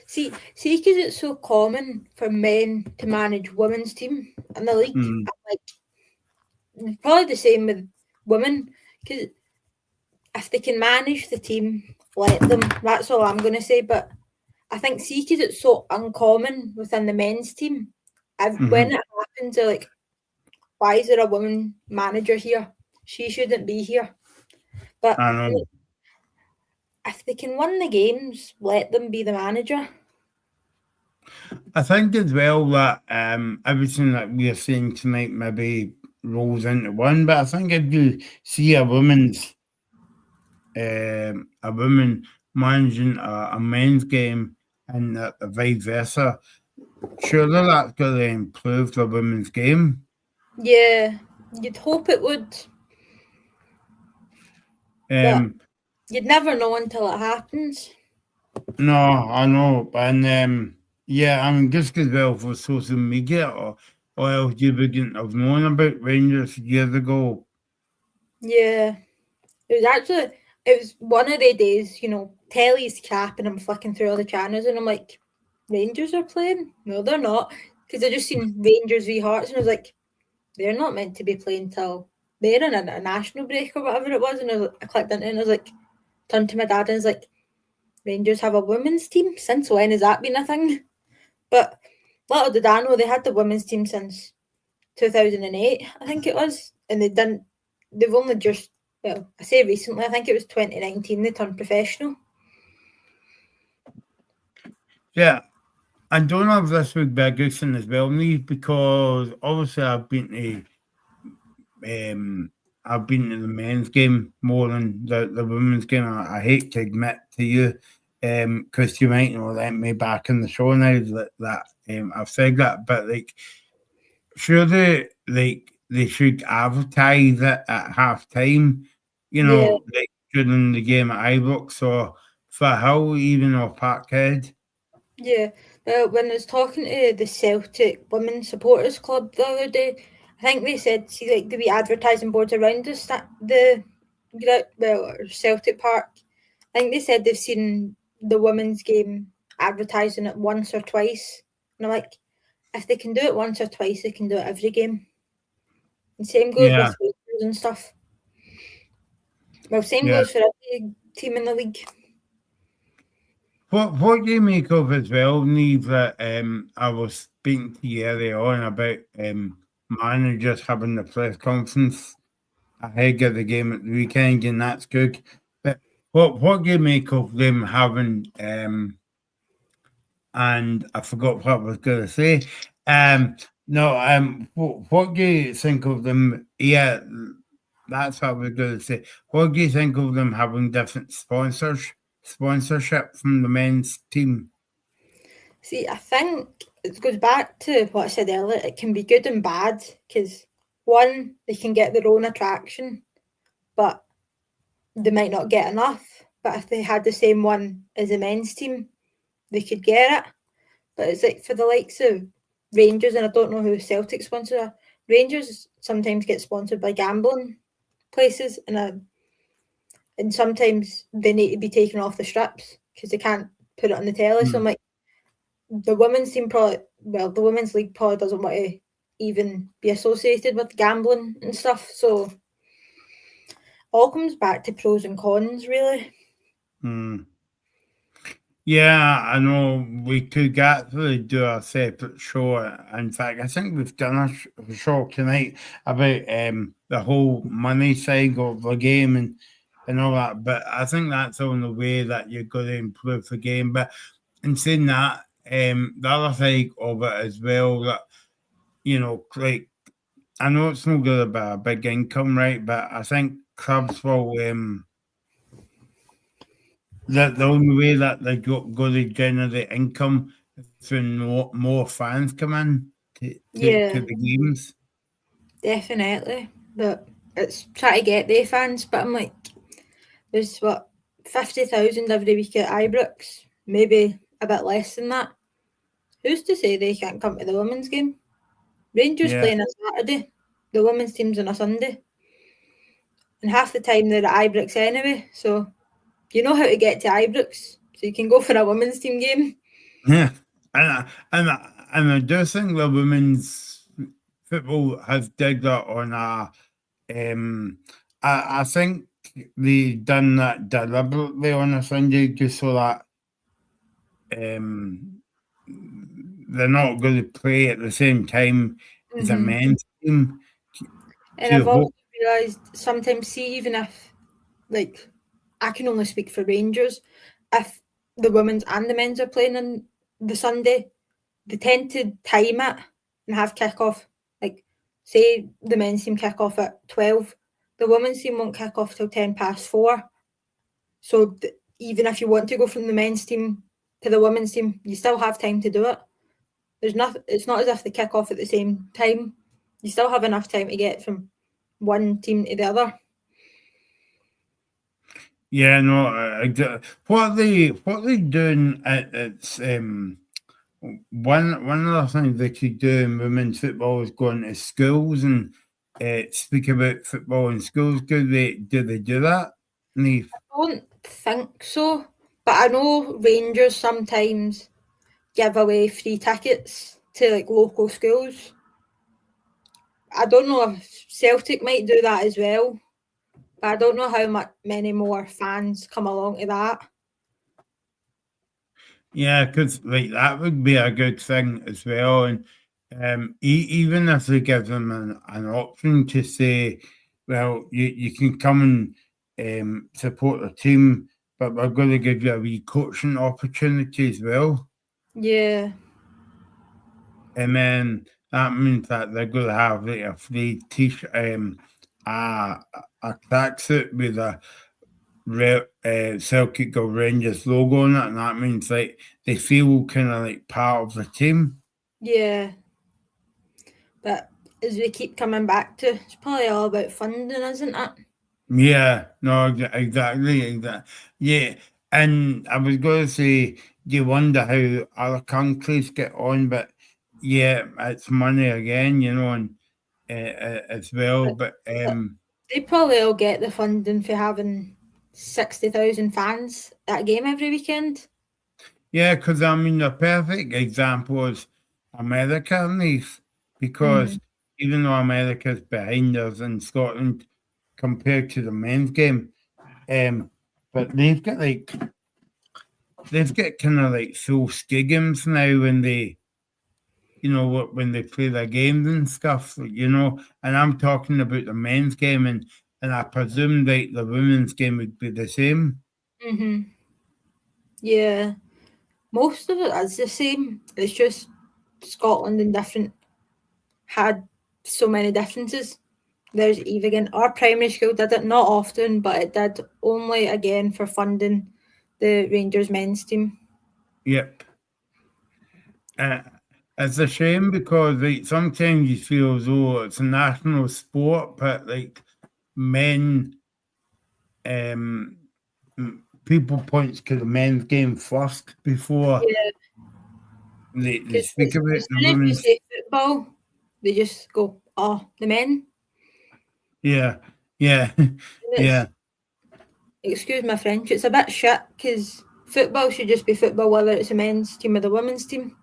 See, because it's so common for men to manage women's team in the league. I'm like, probably the same with women, because if they can manage the team, let them. That's all I'm going to say. But I think, see, because it's so uncommon within the men's team, when it happens, they're like, why is there a woman manager here? She shouldn't be here. But if they can win the games, let them be the manager. I think as well that everything that we are saying tonight maybe rolls into one, but I think if you see a woman managing a men's game and vice versa, surely that's going to improve the women's game. Yeah, you'd hope it would. But you'd never know until it happens. No, I know, and yeah, I mean, just as well for social media, or else you wouldn't have known about Rangers years ago. Yeah, it was one of the days, you know, telly's capping, I'm flicking through all the channels and I'm like, Rangers are playing? No, they're not. Because I just seen Rangers v Hearts and I was like, they're not meant to be playing till they're in a national break or whatever it was. And I clicked into it and I was like, turned to my dad and I was like, Rangers have a women's team? Since when has that been a thing? But little did I know they had the women's team since 2008, I think it was, and they've only just, well, I say recently, I think it was 2019 they turned professional. Yeah, I don't know if this would be a good thing as well, Neve, because obviously I've been to the men's game more than the women's game. I hate to admit to you, because you might not let me back in the show now that I've said that, but like, surely like they should advertise it at half time, Yeah. like during the game at Ibrox or for Hill, even or Parkhead. Yeah, when I was talking to the Celtic Women's Supporters Club the other day, I think they said, see, like the wee advertising boards around Celtic Park. I think they said they've seen the women's game advertising it once or twice, and I'm like, if they can do it once or twice, they can do it every game. And same goes Yeah. with Rangers and stuff. Well, same Yeah. goes for every team in the league. What do you make of as well, Neve, that I was speaking to you earlier on about managers having the press conference ahead of the game at the weekend, and that's good. But what do you make of them having and I forgot what I was going to say. What do you think of them? Yeah, that's what I was going to say. What do you think of them having different sponsorship from the men's team? See, I think it goes back to what I said earlier. It can be good and bad because, one, they can get their own attraction, but they might not get enough. But if they had the same one as the men's team, they could get it. But it's like for the likes of Rangers, and I don't know who Celtic sponsors are. Rangers sometimes get sponsored by gambling places, and sometimes they need to be taken off the strips because they can't put it on the telly. So I'm like, the women's team the women's league probably doesn't want to even be associated with gambling and stuff. So all comes back to pros and cons, really. Yeah, I know we could actually do a separate show. In fact, I think we've done a show tonight about the whole money side of the game and all that. But I think that's the only way that you're going to improve the game. But in saying that, the other side of it as well, that like I know it's not going to be a big income, right? But I think clubs will the only way that they going to generate income is when more fans come in to the games. Definitely. But it's trying to get the fans. But I'm like, there's 50,000 every week at Ibrox, maybe a bit less than that. Who's to say they can't come to the women's game? Rangers play on a Saturday, the women's team's on a Sunday. And half the time they're at Ibrox anyway, so you know how to get to Ibrox, so you can go for a women's team game. Yeah, and I do think the women's football has digged that on a. I think they done that deliberately on a Sunday just so that they're not going to play at the same time as a men's team. And I've also realised sometimes, see, even if, like, I can only speak for Rangers, if the women's and the men's are playing on the Sunday, they tend to time it and have kick-off. Like, say the men's team kick off at 12, the women's team won't kick off till 4:10. So even if you want to go from the men's team to the women's team, you still have time to do it. It's not as if they kick off at the same time. You still have enough time to get from one team to the other. Yeah, no, what they doing it's one of the things they could do in women's football is going to schools and speak about football in schools. Do they do that? I don't think so, but I know Rangers sometimes give away free tickets to like local schools. I don't know if Celtic might do that as well, but I don't know how many more fans come along to that. Yeah, because like that would be a good thing as well, and even if they give them an option to say, well, you can come and support the team, but we're going to give you a wee coaching opportunity as well, Yeah. and then that means that they're going to have like a free t-shirt, a tracksuit with a Celtic or Rangers logo on it, and that means like they feel kind of like part of the team. Yeah. But as we keep coming back to, it's probably all about funding, isn't it? Yeah, no, exactly. Yeah, and I was going to say, you wonder how other countries get on, but yeah, it's money again, and as well. But They probably all get the funding for having 60,000 fans at a game every weekend. yeah, because I mean, the perfect example is America, at least, because even though America's behind us in Scotland compared to the men's game, but they've got kind of like full stadiums now when they, when they play their games and stuff, and I'm talking about the men's game, and I presume like the women's game would be the same. Yeah. Most of it is the same. It's just Scotland and had so many differences. There's even our primary school did it not often, but it did only again for funding the Rangers men's team. Yep. It's a shame because like sometimes you feel as though it's a national sport, but like men, people points to the men's game first before Yeah, they because speak about as the soon as you women's. say football, they just go, "Oh, the men." Yeah, yeah, And it's, yeah, excuse my French, it's a bit shit because football should just be football, whether it's a men's team or the women's team.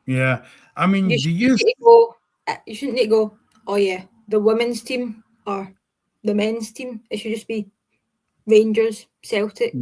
yeah. I mean, You do shouldn't you? need to go. You shouldn't need to go. Oh yeah, the women's team or the men's team. It should just be Rangers, Celtic.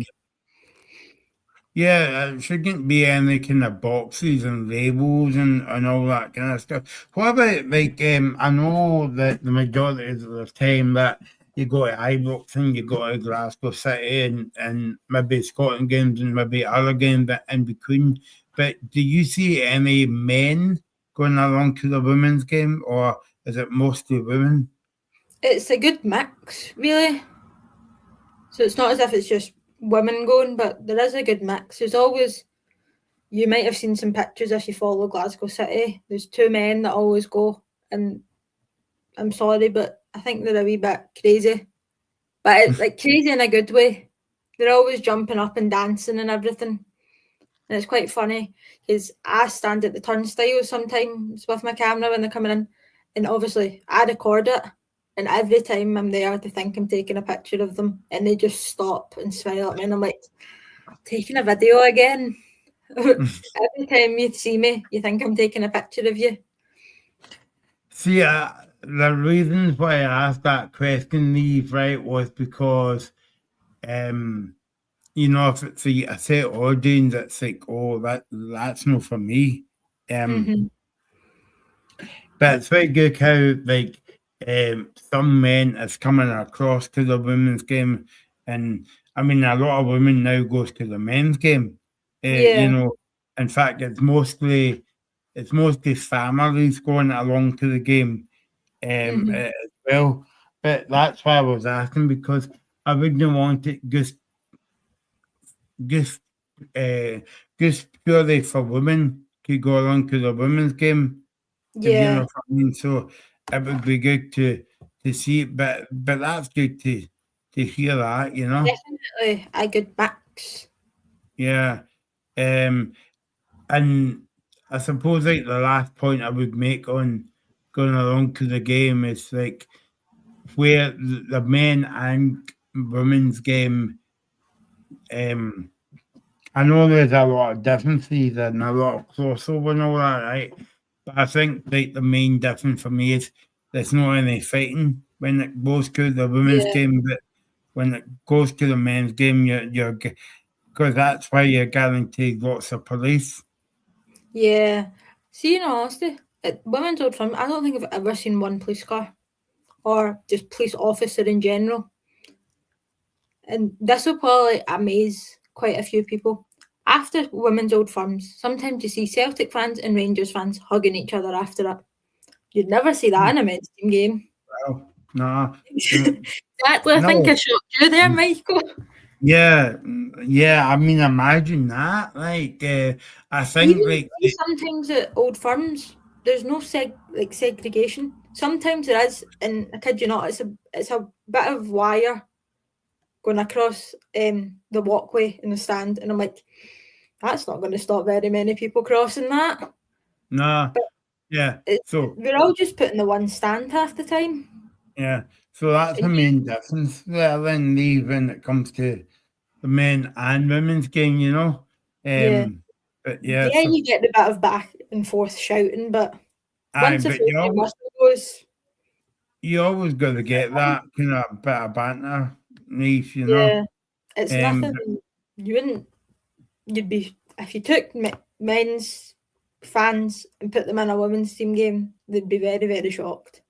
Yeah, it shouldn't be any kind of boxes and labels and all that kind of stuff. What about like I know that the majority of the time that you go to Ibrox and you go to Glasgow City and maybe Scotland games and maybe other games in between. But do you see any men going along to the women's game, or is it mostly women? It's a good mix, really. So it's not as if it's just women going, but there is a good mix. There's always, you might have seen some pictures if you follow Glasgow City. There's two men that always go, and I'm sorry, but I think they're a wee bit crazy. But it's like crazy in a good way. They're always jumping up and dancing and everything. And it's quite funny because I stand at the turnstiles sometimes with my camera when they're coming in. And obviously, I record it. And every time I'm there, they think I'm taking a picture of them. And they just stop and smile at me. And I'm like, taking a video again? Every time you see me, you think I'm taking a picture of you. See, the reasons why I asked that question, Neve, right, was because, if it's a set audience, it's like, oh, that's not for me. But it's very good how, like, some men is coming across to the women's game, and I mean, a lot of women now goes to the men's game. Yeah. In fact, it's mostly families going along to the game as well. But that's why I was asking because I wouldn't want it just purely for women to go along to the women's game. If you know Yeah. what I mean. So it would be good to see it, but that's good to hear that, Definitely a good mix. Yeah. And I suppose like the last point I would make on going along to the game is like where the men and women's game, I know there's a lot of differences and a lot of crossover and all that, right? But I think like the main difference for me is there's not any fighting when it goes to the women's Yeah. game, but when it goes to the men's game, because that's why you're guaranteed lots of police. Yeah. See, in all honesty, at Women's Old Firm, I don't think I've ever seen one police car or just police officer in general. And this will probably amaze quite a few people. After Women's Old Firms, sometimes you see Celtic fans and Rangers fans hugging each other after it. You'd never see that in a men's team game. Well, no. Exactly. I think I shot you there, Michael. Yeah. I mean, imagine that. Like, I think Even like sometimes at Old Firms, there's no segregation. Sometimes there is, and I kid you not, it's a bit of wire going across the walkway in the stand, and I'm like, that's not going to stop very many people crossing that. no. But Yeah. So we're all just put in the one stand half the time. yeah. So that's the main difference there then, Lee, when it comes to the men and women's game, you know. Yeah. But yeah, Yeah, so, you get the bit of back and forth shouting, but once the but full whistle goes, you always got to get that kind of bit of banter, Lee, you know. yeah, it's nothing. You'd be, if you took men's fans and put them in a women's team game, they'd be very, very shocked.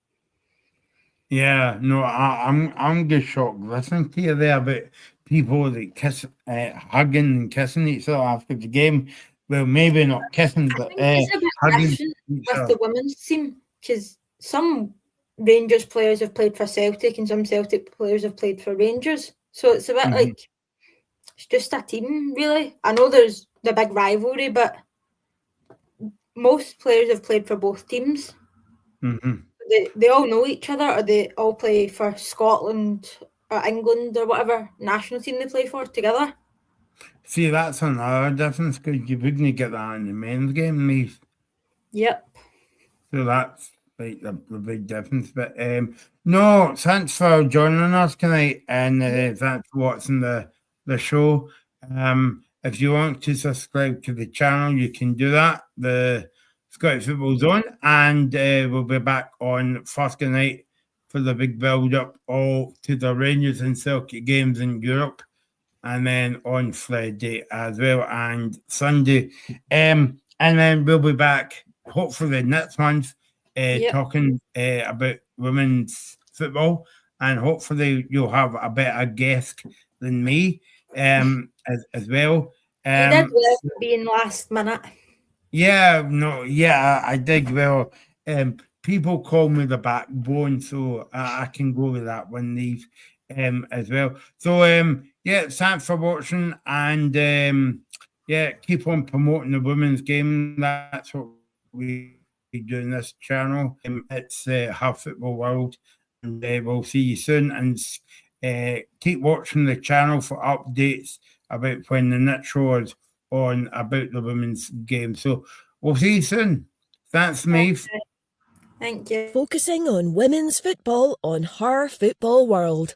Yeah, no, I'm just shocked listening to you there about people that kiss, hugging and kissing each other after the game. Well, maybe not kissing, but it's a bit hugging different each with other. the women's team because some Rangers players have played for Celtic and some Celtic players have played for Rangers. So it's a bit like it's just a team, really. I know there's the big rivalry, but most players have played for both teams. They all know each other, or they all play for Scotland or England or whatever national team they play for together. See, that's another difference because you wouldn't get that in the men's game, Lee. Yep. So that's like the big difference. But no, thanks for joining us tonight, and thanks for watching the show. If you want to subscribe to the channel, you can do that. The Scottish Football Zone, and we'll be back on Thursday night for the big build-up all to the Rangers and Celtic games in Europe, and then on Friday as well and Sunday, and then we'll be back hopefully next month talking about women's football, and hopefully you'll have a better guest than me as well. You did well for being last minute. Yeah, no, yeah, I did well. People call me the backbone, so I can go with that one, Neve, as well. So, yeah, thanks for watching, and yeah, keep on promoting the women's game. That's what we do in this channel. It's Her Football World, and we'll see you soon. And keep watching the channel for updates about when the next show is on about the women's game. So we'll see you soon. Thanks, Maeve. Thank you. Focusing on women's football on Her Football World.